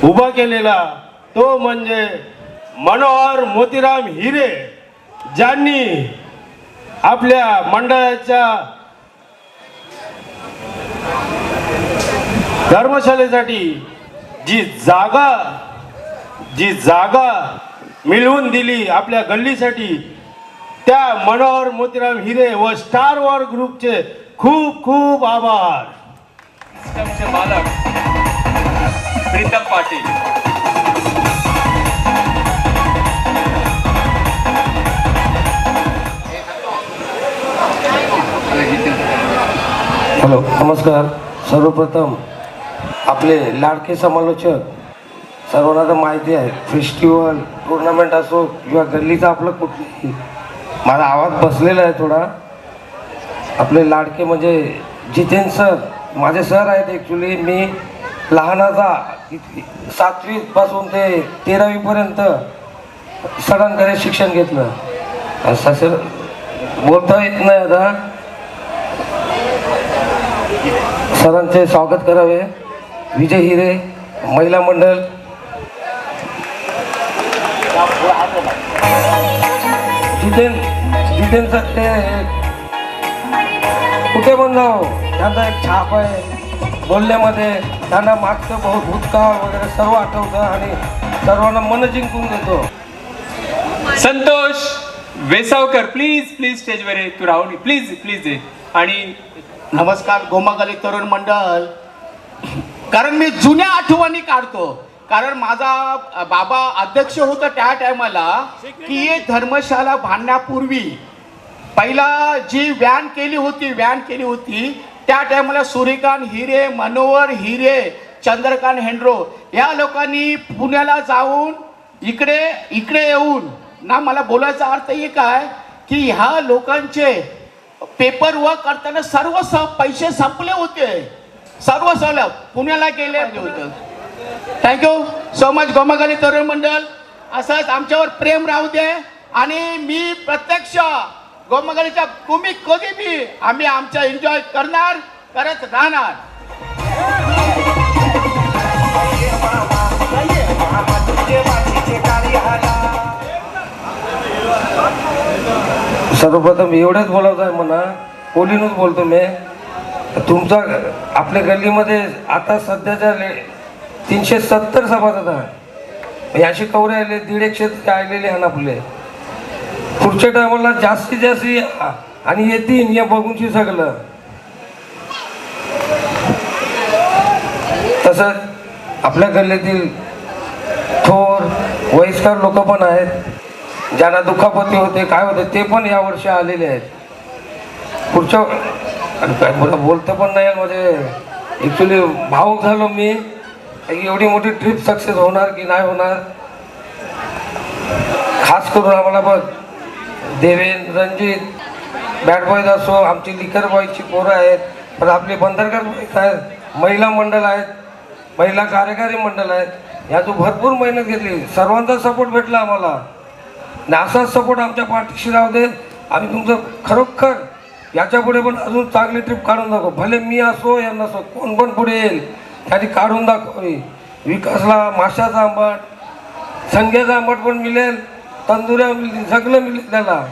उभा केलेला तो म्हणजे मनोहर मोतीराम हिरे, ज्यांनी आपल्या मंडळाच्या धर्मशाळेसाठी जी जागा मिळवून दिली आपल्या गल्लीसाठी त्या मनोहर मोतीराम हिरे व स्टार वॉर ग्रुपचे खूप खूप आभार. सिस्टमचे मालक प्रीतम पाटील. हॅलो, नमस्कार. सर्वप्रथम आपले लाडके समालोचक सर्वांना तर माहिती आहे, फेस्टिवल टुर्नामेंट असो किंवा गल्लीचा आपलं कुठलीही, माझा आवाज बसलेला आहे थोडा. आपले लाडके म्हणजे जितेंद्र सर माझे सर आहेत. ॲक्च्युली मी लहानाचा 7वी पासून ते 13वीपर्यंत सरांकडे शिक्षण घेतलं. असं सर बोलता येत नाही आता. सरांचे स्वागत करावे. विजय हिरे महिला मंडळ, जितेंद्र सर ते कुठे पण जाऊ त्यांचा एक छाप आहे बोलण्यामध्ये. त्यांना मागचं भूतकाळ वगैरे सर्व आठवतं आणि सर्वांना मन जिंकून देतो. संतोष वेसावकर प्लीज प्लीज स्टेजवर ये. तू राहुल प्लीज प्लीज ये. आणि नमस्कार गोमागल्ली तरुण मंडळ. कारण मी जुन्या आठवणी काढतो, कारण माझा बाबा अध्यक्ष होता त्या टायमाला की हे धर्मशाला बांधण्यापूर्वी पहिला जी व्हॅन केली होती त्या टायमाला सूर्यकांत हिरे, मनोहर हिरे, चंद्रकांत हेंड्रो या लोकांनी पुण्याला जाऊन इकडे येऊन ना, मला बोलायचा अर्थ हे काय की ह्या लोकांचे पेपर वर्क करताना सर्व पैसे संपले होते. सर्व पुण्याला गेले होते. थँक्यू सो मच गोमागल्ली तरुण मंडळ. असंच आमच्यावर प्रेम राहू दे आणि मी प्रत्यक्ष गोमागल्लीच्या तुम्ही कधी बी आम्ही आमचा एन्जॉय करत राहणार. सर्वप्रथम एवढंच बोलायचं आहे म्हणा, कोलीनच बोलतो मी. तुमचा आपल्या गल्लीमध्ये आता सध्याच्या 370 सभासद आहे. 80 कवरे आले, 150 आलेले आहे आपले. पुढच्या टायमाला जास्तीत जास्त आणि येतील या बघूनशी सगळं. तसंच आपल्या गल्लीतील थोर वयस्कर लोक पण आहेत, ज्यांना दुखापती होते काय होते ते पण यावर्षी आलेले आहेत. पुढच्या काय मला बोलतं पण नाही म्हणजे ॲक्च्युली भावूक झालो मी. एवढी मोठी ट्रिप सक्सेस होणार की नाही होणार. खास करून आम्हाला बघ देवेन, रणजित, बॅट बॉयज असो, आमची लिकर बॉयची पोरं आहेत, पण आपले बंदरकर बॉयज आहेत, महिला मंडळ आहेत, महिला कार्यकारी मंडळ आहेत. यातून भरपूर मेहनत घेतली, सर्वांचा सपोर्ट भेटला आम्हाला आणि असाच सपोर्ट आमच्या पाठीशी राहू दे. आम्ही तुमचं खरोखर याच्या पुढे पण अजून चांगली ट्रिप काढून दाखवू. भले मी असो या नसो, कोण पण पुढे येईल त्याची काढून दाखवावी. विकासला माशाचा आंबट, संग्याचा आंबट पण मिळेल, तंदुऱ्या मिळतील, सगळं मिळेल त्याला.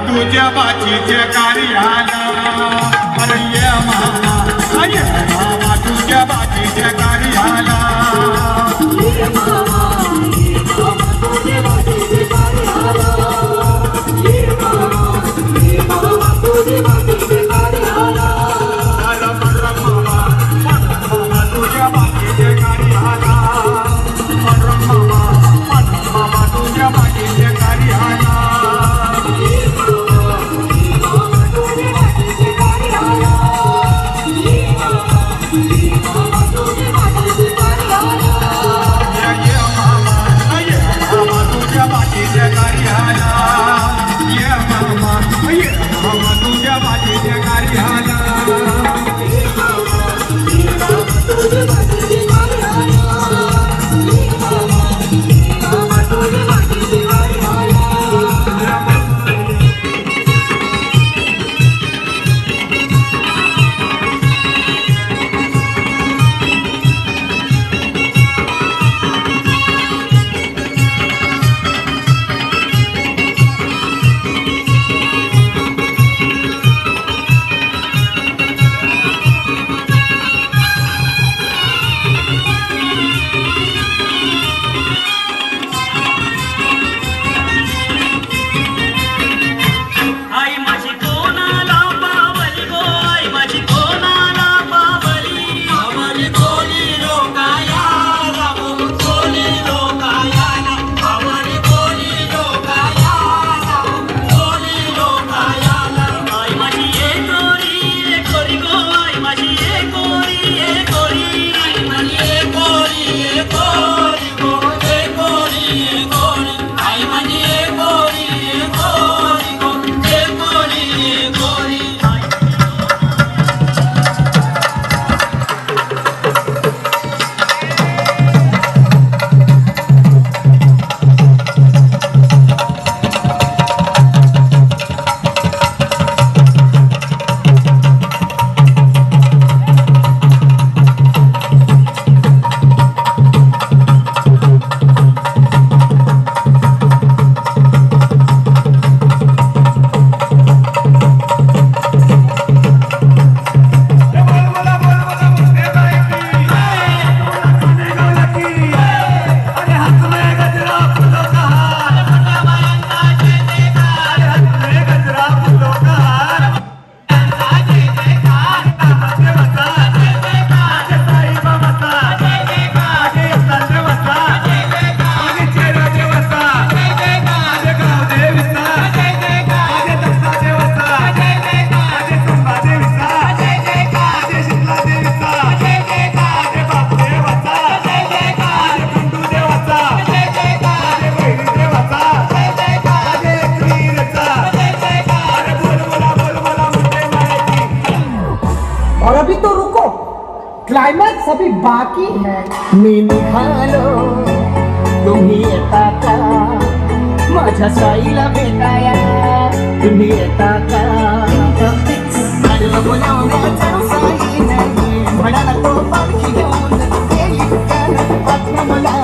तुझ्या बाचीच्या कार्याला अरे ये मामा, ये मामा तुझ्या बाचीच्या कार्याला. तुझ्या क्लाइमॅक्स अभी बाकी है. मी निघालो तुम्ही येता का माझ्या साईला भेटाया तुम्ही येता का म्हणाला तो पालखी घेऊन मला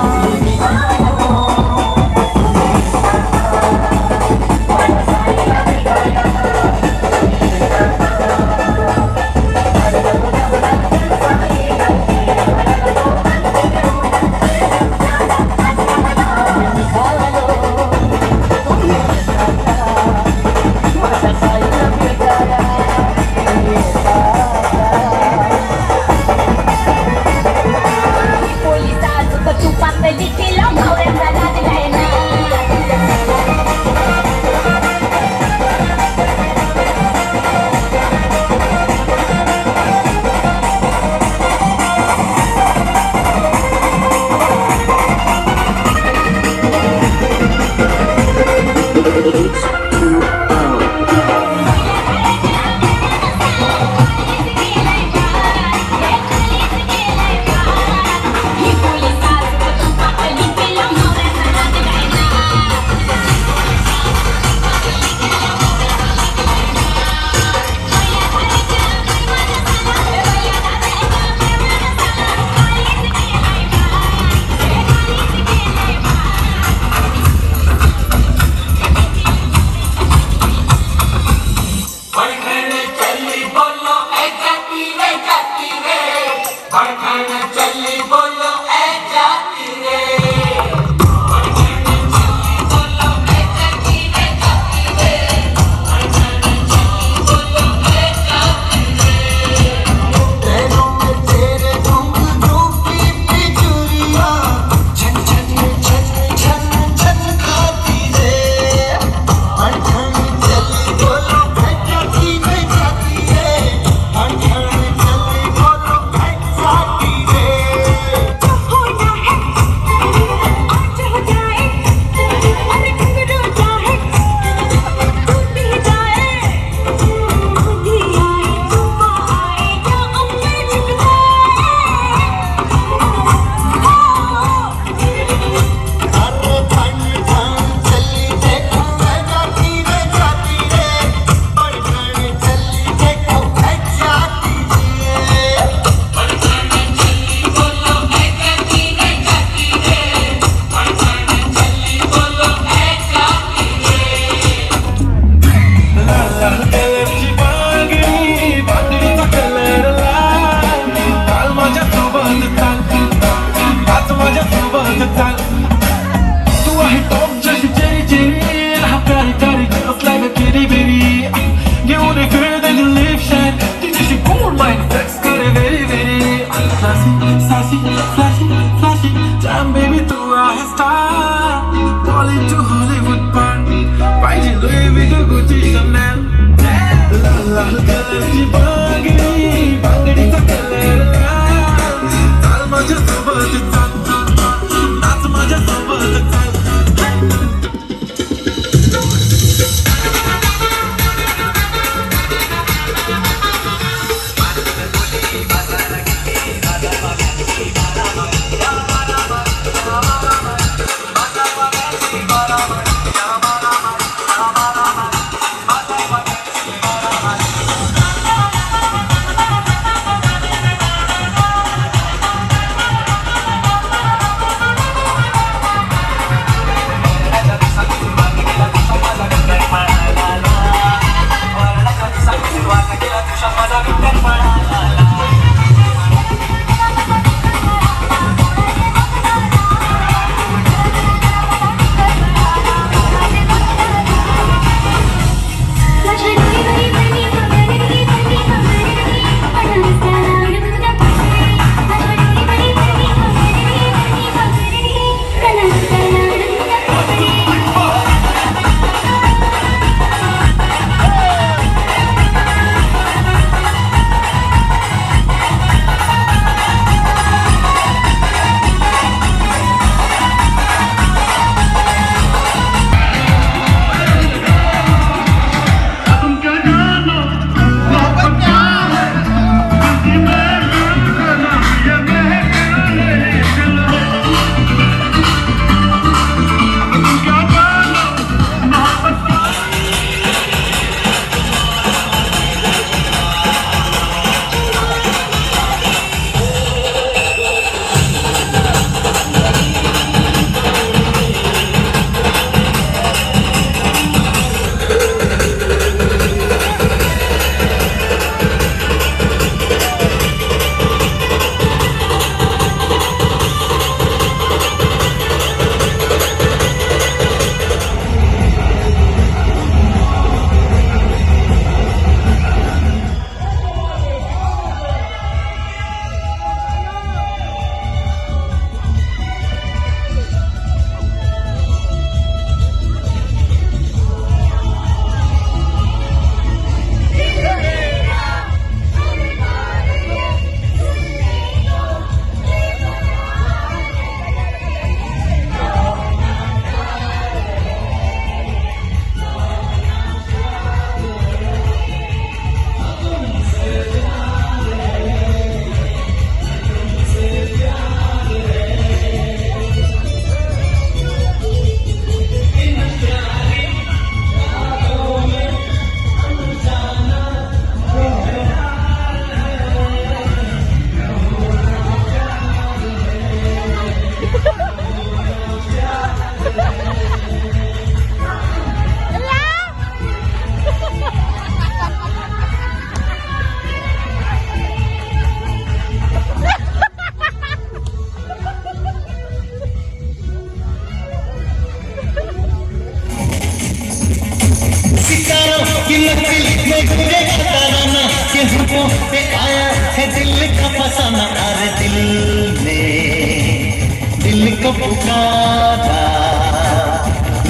पुकारा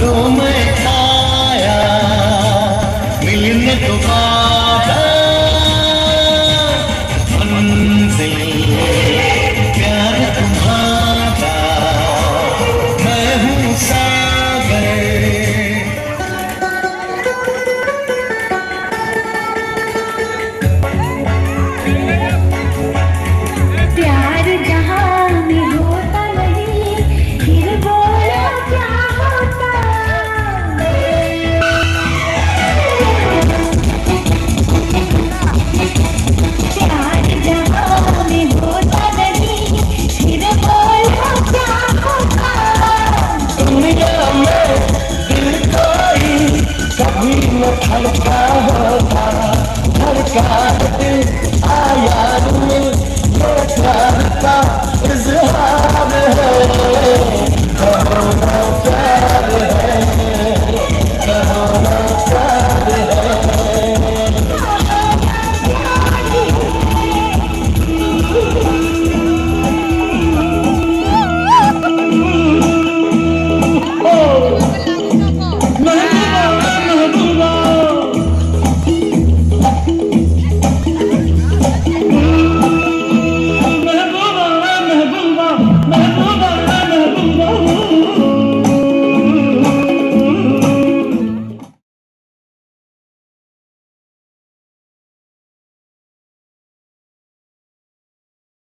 लो मैं आया मिलने को वादा मंजिल प्यार तुम्हारा मैं हूँ सागर प्यार जहाँ में होता नहीं फिर बोलो क्या होता प्यार जहाँ में होता नहीं फिर बोलो क्या होता दुनिया में दिल कोई कभी न धड़का होता धड़का दिल आया में प्यार का इजहार